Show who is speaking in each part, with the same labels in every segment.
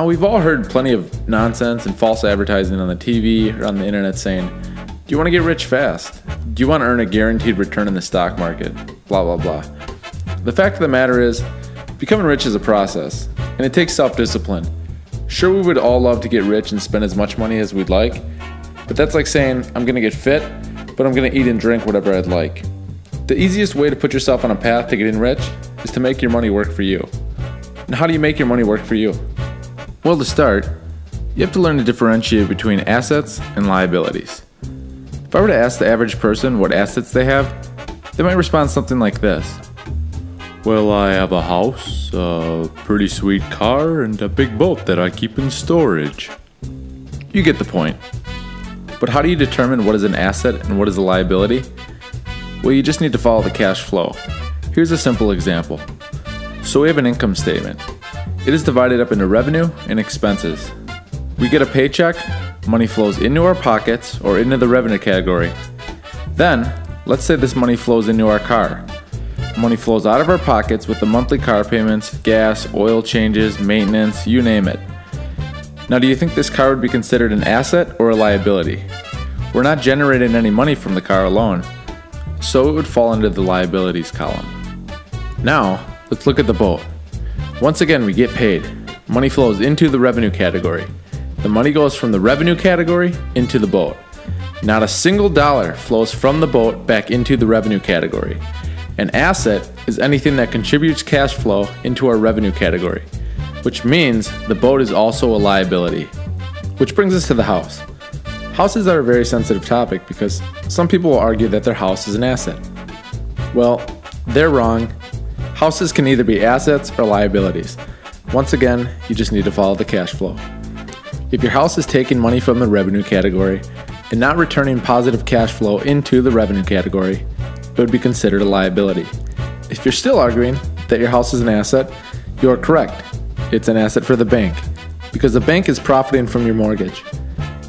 Speaker 1: Now, we've all heard plenty of nonsense and false advertising on the TV or on the internet saying, do you want to get rich fast? Do you want to earn a guaranteed return in the stock market? Blah, blah, blah. The fact of the matter is, becoming rich is a process, and it takes self-discipline. Sure, we would all love to get rich and spend as much money as we'd like, but that's like saying, I'm going to get fit, but I'm going to eat and drink whatever I'd like. The easiest way to put yourself on a path to getting rich is to make your money work for you. And how do you make your money work for you? Well, to start, you have to learn to differentiate between assets and liabilities. If I were to ask the average person what assets they have, they might respond something like this. Well, I have a house, a pretty sweet car, and a big boat that I keep in storage. You get the point. But how do you determine what is an asset and what is a liability? Well, you just need to follow the cash flow. Here's a simple example. So we have an income statement. It is divided up into revenue and expenses. We get a paycheck, money flows into our pockets or into the revenue category. Then, let's say this money flows into our car. Money flows out of our pockets with the monthly car payments, gas, oil changes, maintenance, you name it. Now, do you think this car would be considered an asset or a liability? We're not generating any money from the car alone, so it would fall into the liabilities column. Now, let's look at the boat. Once again, we get paid. Money flows into the revenue category. The money goes from the revenue category into the boat. Not a single dollar flows from the boat back into the revenue category. An asset is anything that contributes cash flow into our revenue category, which means the boat is also a liability. Which brings us to the house. Houses are a very sensitive topic because some people will argue that their house is an asset. Well, they're wrong. Houses can either be assets or liabilities. Once again, you just need to follow the cash flow. If your house is taking money from the revenue category and not returning positive cash flow into the revenue category, it would be considered a liability. If you're still arguing that your house is an asset, you are correct. It's an asset for the bank because the bank is profiting from your mortgage.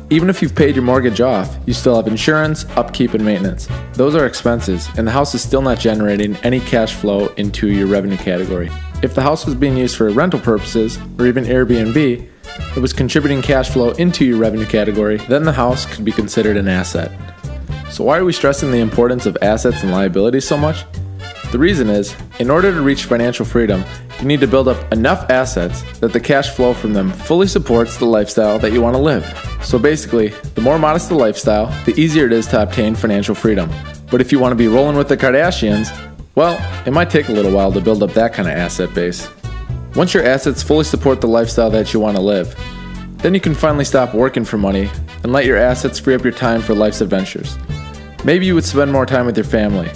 Speaker 1: Even if you've paid your mortgage off, you still have insurance, upkeep, and maintenance. Those are expenses, and the house is still not generating any cash flow into your revenue category. If the house was being used for rental purposes, or even Airbnb, it was contributing cash flow into your revenue category, then the house could be considered an asset. So why are we stressing the importance of assets and liabilities so much? The reason is, in order to reach financial freedom, you need to build up enough assets that the cash flow from them fully supports the lifestyle that you want to live. So basically, the more modest the lifestyle, the easier it is to obtain financial freedom. But if you want to be rolling with the Kardashians, well, it might take a little while to build up that kind of asset base. Once your assets fully support the lifestyle that you want to live, then you can finally stop working for money and let your assets free up your time for life's adventures. Maybe you would spend more time with your family.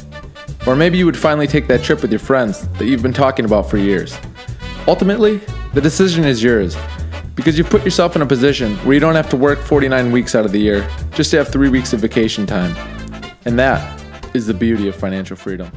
Speaker 1: Or maybe you would finally take that trip with your friends that you've been talking about for years. Ultimately, the decision is yours because you've put yourself in a position where you don't have to work 49 weeks out of the year just to have 3 weeks of vacation time. And that is the beauty of financial freedom.